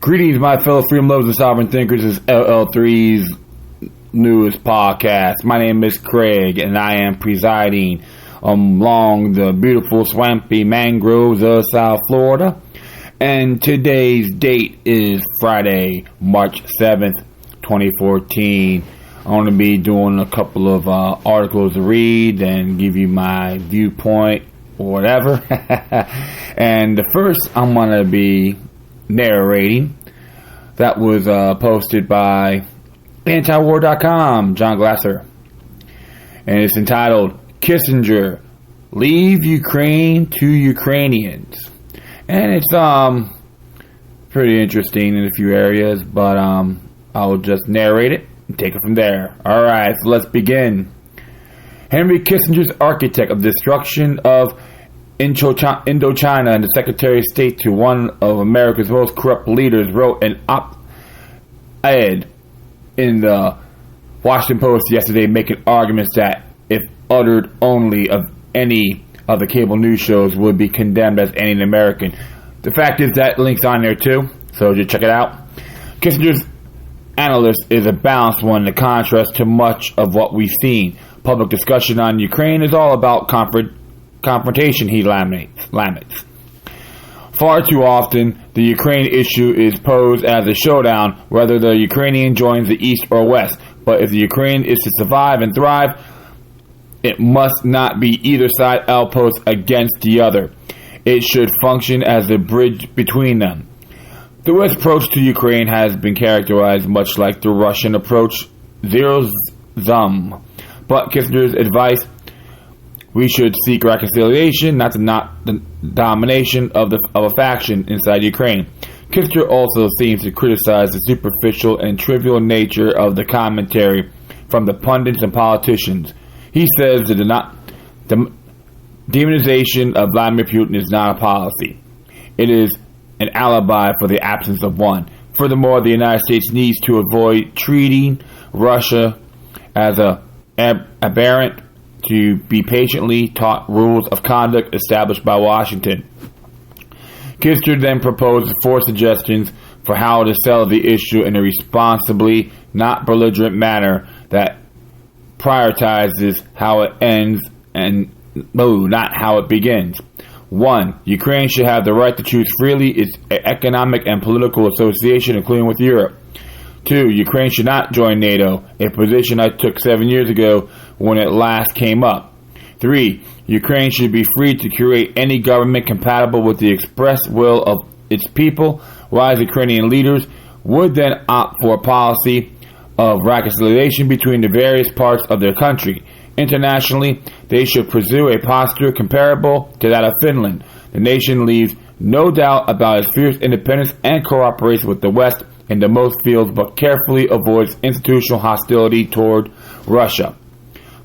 Greetings, my fellow freedom lovers and sovereign thinkers. This is LL3's newest podcast. My name is Craig, and I am presiding along the beautiful swampy mangroves of South Florida. And today's date is Friday, March 7th, 2014. I'm going to be doing a couple of articles to read and give you my viewpoint or whatever. And the first I'm going to be narrating. That was posted by antiwar.com, John Glasser. And it's entitled, Kissinger, Leave Ukraine to Ukrainians. And it's pretty interesting in a few areas, but I'll just narrate it and take it from there. Alright, so let's begin. Henry Kissinger's architect of destruction of Indochina and the Secretary of State to one of America's most corrupt leaders, wrote an op-ed in the Washington Post yesterday, making arguments that, if uttered only of any of the cable news shows, would be condemned as anti-American. The fact is that link's on there too, so just check it out. Kissinger's analysis is a balanced one in contrast to much of what we've seen. Public discussion on Ukraine is all about confrontation, he laments. Far too often, the Ukraine issue is posed as a showdown, whether the Ukrainian joins the East or West. But if the Ukraine is to survive and thrive, it must not be either side outpost against the other. It should function as a bridge between them. The West's approach to Ukraine has been characterized much like the Russian approach, zero-sum. But Kissinger's advice, we should seek reconciliation, not the domination of a faction inside Ukraine. Kissinger also seems to criticize the superficial and trivial nature of the commentary from the pundits and politicians. He says that the demonization of Vladimir Putin is not a policy. It is an alibi for the absence of one. Furthermore, the United States needs to avoid treating Russia as aberrant to be patiently taught rules of conduct established by Washington. Kissinger then proposed 4 suggestions for how to settle the issue in a responsibly, not belligerent manner that prioritizes how it ends and not how it begins. 1. Ukraine should have the right to choose freely its economic and political association, including with Europe. 2. Ukraine should not join NATO, a position I took 7 years ago when it last came up. 3. Ukraine should be free to create any government compatible with the express will of its people. Wise Ukrainian leaders would then opt for a policy of reconciliation between the various parts of their country. Internationally, they should pursue a posture comparable to that of Finland. The nation leaves no doubt about its fierce independence and cooperates with the West in the most fields, but carefully avoids institutional hostility toward Russia.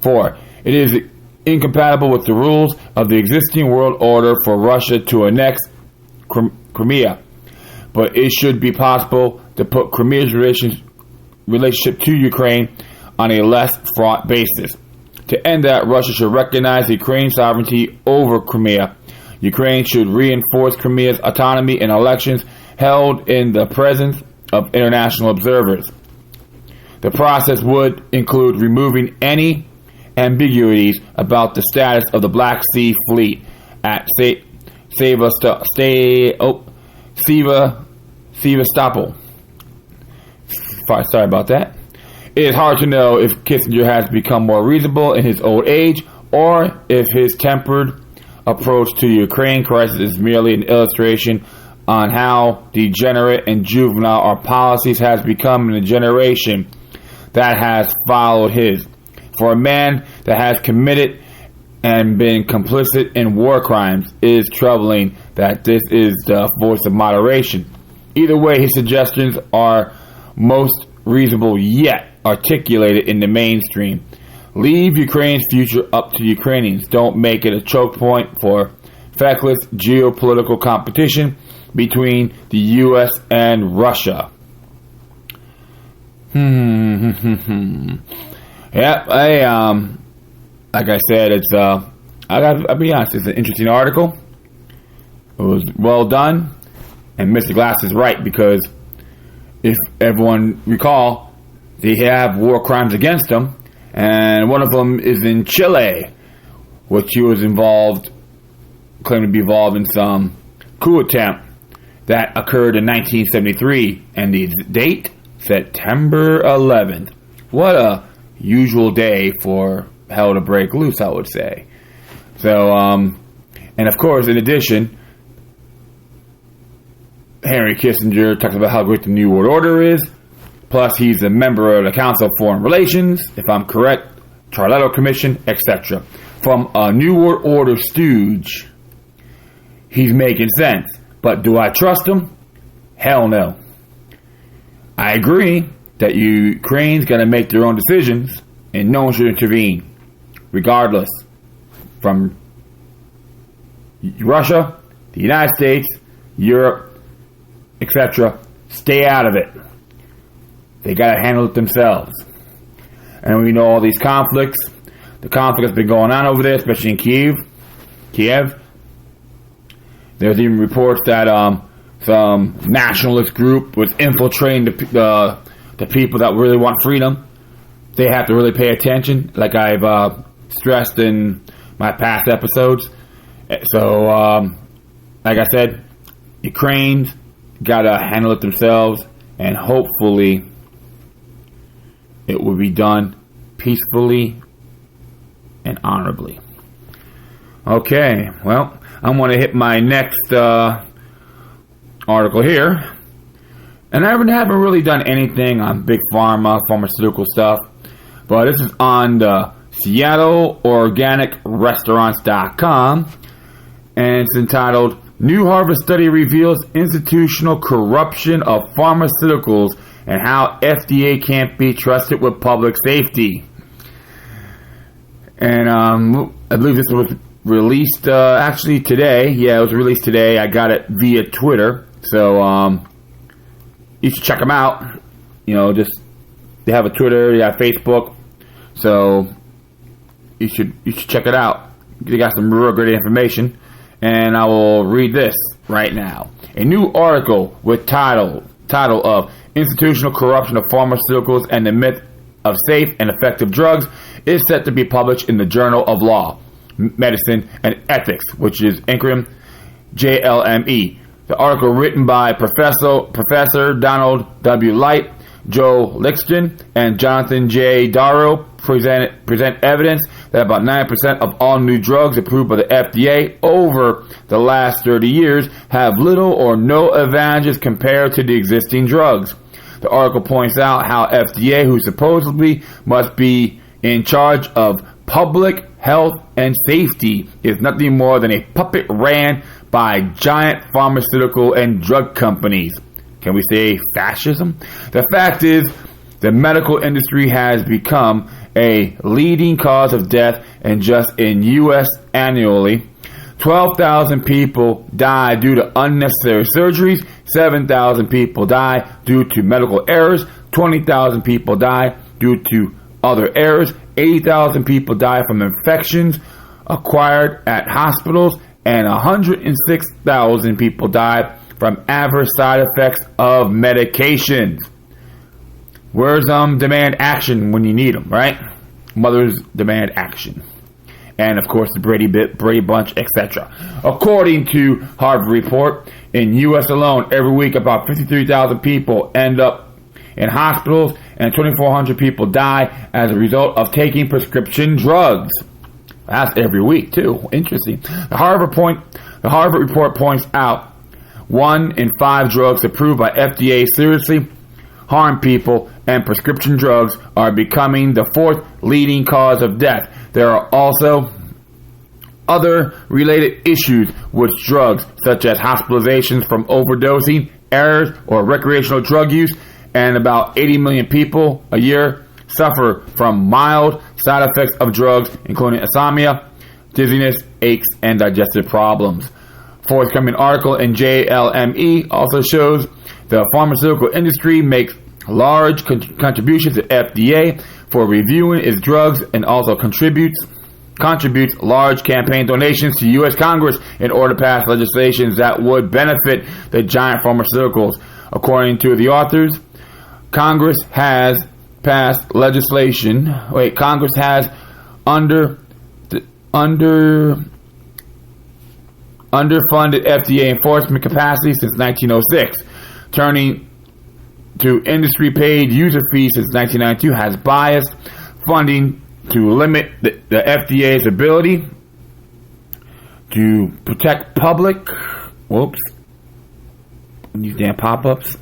4. It is incompatible with the rules of the existing world order for Russia to annex Crimea, but it should be possible to put Crimea's relationship to Ukraine on a less fraught basis. To end that, Russia should recognize Ukraine's sovereignty over Crimea. Ukraine should reinforce Crimea's autonomy in elections held in the presence of international observers. The process would include removing any ambiguities about the status of the Black Sea Fleet at Sevastopol. Sorry about that. It is hard to know if Kissinger has become more reasonable in his old age, or if his tempered approach to the Ukraine crisis is merely an illustration on how degenerate and juvenile our policies has become in the generation that has followed his. For a man that has committed and been complicit in war crimes, it is troubling that this is the voice of moderation. Either way, his suggestions are most reasonable yet articulated in the mainstream. Leave Ukraine's future up to Ukrainians. Don't make it a choke point for feckless geopolitical competition between the U.S. and Russia. Yep, like I said, it's I'll be honest, it's an interesting article. It was well done, and Mr. Glass is right, because if everyone recall, they have war crimes against them, and one of them is in Chile, which he was claimed to be involved in some coup attempt that occurred in 1973, and the date, September 11th. What a usual day for hell to break loose, I would say. So, and of course, in addition, Henry Kissinger talks about how great the New World Order is. Plus, he's a member of the Council of Foreign Relations, if I'm correct, Trilateral Commission, etc. From a New World Order stooge, he's making sense. But do I trust him? Hell no. I agree that Ukraine's got to make their own decisions, and no one should intervene, regardless. From Russia, the United States, Europe, etc. Stay out of it. They got to handle it themselves. And we know all these conflicts. The conflict has been going on over there, especially in Kiev. There's even reports that some nationalist group was infiltrating the people that really want freedom. They have to really pay attention, like I've stressed in my past episodes. So, like I said, Ukraine's got to handle it themselves, and hopefully it will be done peacefully and honorably. Okay, well, I'm going to hit my next article here. And I haven't really done anything on big pharma, pharmaceutical stuff. But this is on the SeattleOrganicRestaurants.com. And it's entitled, New Harvard Study Reveals Institutional Corruption of Pharmaceuticals and How FDA Can't Be Trusted with Public Safety. And I believe this was released actually today. Yeah, it was released today. I got it via Twitter. So you should check them out. You know, just they have a Twitter, they have Facebook. So you should check it out. They got some real great information. And I will read this right now. A new article with title of Institutional Corruption of Pharmaceuticals and the Myth of Safe and Effective Drugs is set to be published in the Journal of Law, Medicine, and Ethics, which is acronym JLME. The article, written by Professor Donald W. Light, Joe Lixton, and Jonathan J. Darrow, present evidence that about 9% of all new drugs approved by the FDA over the last 30 years have little or no advantages compared to the existing drugs. The article points out how FDA, who supposedly must be in charge of public health and safety, is nothing more than a puppet ran by giant pharmaceutical and drug companies. Can we say fascism? The fact is, the medical industry has become a leading cause of death, and just in U.S. annually, 12,000 people die due to unnecessary surgeries, 7,000 people die due to medical errors, 20,000 people die due to other errors, 80,000 people die from infections acquired at hospitals, and 106,000 people die from adverse side effects of medications. Where's demand action when you need them, right? Mothers demand action. And of course the Brady Bunch, etc. According to Harvard report, in U.S. alone, every week about 53,000 people end up in hospitals and 2,400 people die as a result of taking prescription drugs. That's every week too. Interesting. The Harvard report points out 1 in 5 drugs approved by FDA seriously harm people, and prescription drugs are becoming the 4th leading cause of death. There are also other related issues with drugs, such as hospitalizations from overdosing, errors, or recreational drug use, and about 80 million people a year suffer from mild side effects of drugs, including insomnia, dizziness, aches, and digestive problems. Forthcoming article in JLME also shows the pharmaceutical industry makes large contributions to FDA for reviewing its drugs, and also contributes large campaign donations to U.S. Congress in order to pass legislation that would benefit the giant pharmaceuticals. According to the authors, Congress has passed legislation. Congress has underfunded FDA enforcement capacity since 1906, turning to industry-paid user fees since 1992, has biased funding to limit the FDA's ability to protect public. Whoops. These damn pop-ups.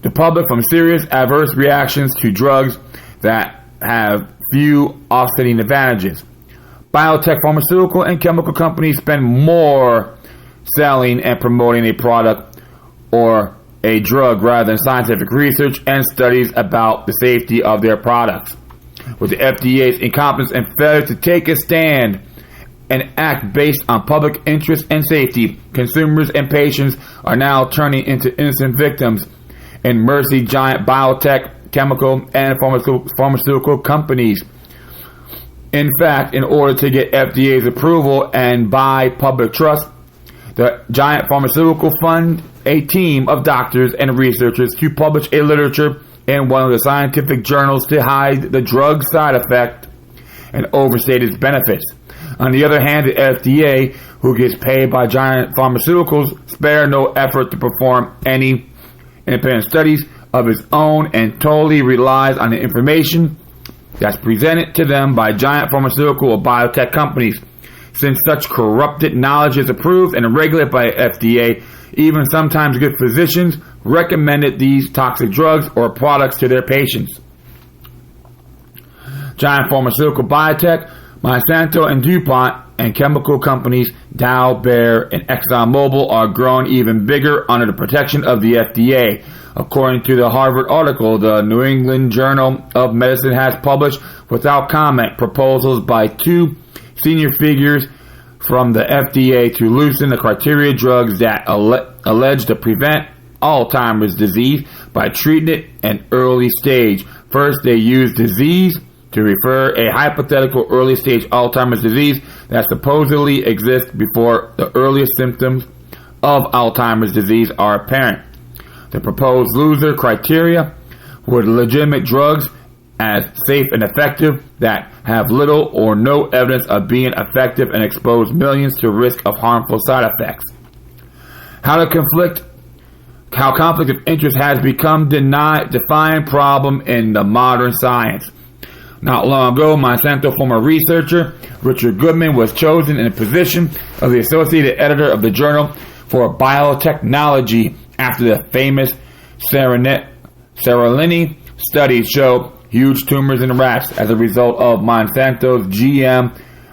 The public from serious adverse reactions to drugs that have few offsetting advantages. Biotech, pharmaceutical, and chemical companies spend more selling and promoting a product or a drug rather than scientific research and studies about the safety of their products. With the FDA's incompetence and failure to take a stand and act based on public interest and safety, consumers and patients are now turning into innocent victims and mercy giant biotech, chemical, and pharmaceutical companies. In fact, in order to get FDA's approval and buy public trust, the giant pharmaceutical fund a team of doctors and researchers to publish a literature in one of the scientific journals to hide the drug side effect and overstate its benefits. On the other hand, the FDA, who gets paid by giant pharmaceuticals, spare no effort to perform any independent studies of its own and totally relies on the information that's presented to them by giant pharmaceutical or biotech companies. Since such corrupted knowledge is approved and regulated by FDA, even sometimes good physicians recommended these toxic drugs or products to their patients. Giant pharmaceutical biotech, Monsanto and DuPont, and chemical companies Dow, Bayer, and ExxonMobil are growing even bigger under the protection of the FDA. According to the Harvard article, the New England Journal of Medicine has published without comment proposals by two senior figures from the FDA to loosen the criteria drugs that allege to prevent Alzheimer's disease by treating it an early stage. First, they use disease to refer a hypothetical early stage Alzheimer's disease that supposedly exists before the earliest symptoms of Alzheimer's disease are apparent. The proposed loser criteria were legitimate drugs as safe and effective that have little or no evidence of being effective and expose millions to risk of harmful side effects. How conflict of interest has become defining problem in the modern science. Not long ago, Monsanto former researcher Richard Goodman was chosen in the position of the associate editor of the Journal for Biotechnology after the famous Seralini studies show huge tumors in rats as a result of Monsanto's GM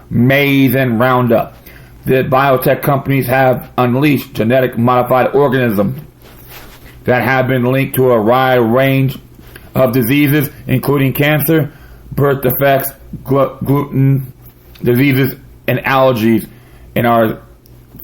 maize and Roundup. The biotech companies have unleashed genetic modified organisms that have been linked to a wide range of diseases, including cancer, birth defects, gluten diseases, and allergies in our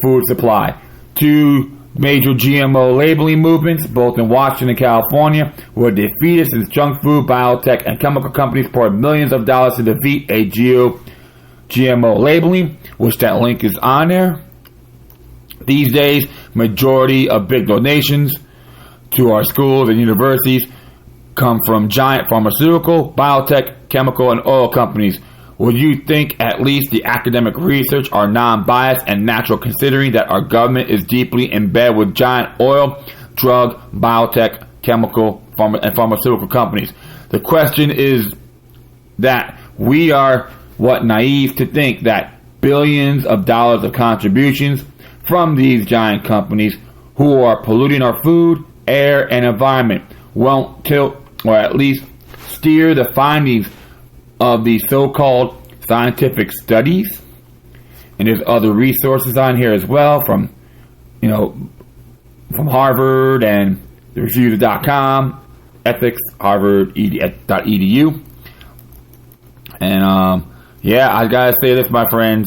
food supply. Two major GMO labeling movements, both in Washington and California, were defeated since junk food, biotech, and chemical companies poured millions of dollars to defeat a GMO labeling, which that link is on there. These days, majority of big donations to our schools and universities come from giant pharmaceutical, biotech, chemical, and oil companies. Would you think at least the academic research are non-biased and natural, considering that our government is deeply embedded with giant oil, drug, biotech, chemical, and pharmaceutical companies? The question is that we are naive to think that billions of dollars of contributions from these giant companies who are polluting our food, air, and environment won't tilt or at least steer the findings of these so-called scientific studies. And there's other resources on here as well from Harvard and the reviews.com, ethics, harvard.edu. And I gotta say this, my friends.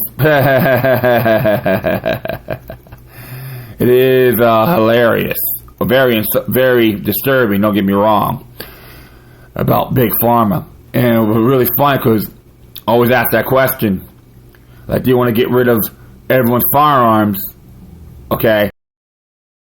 It is hilarious, very disturbing, don't get me wrong, about Big Pharma. And it was really funny because I always ask that question, like, do you want to get rid of everyone's firearms? Okay.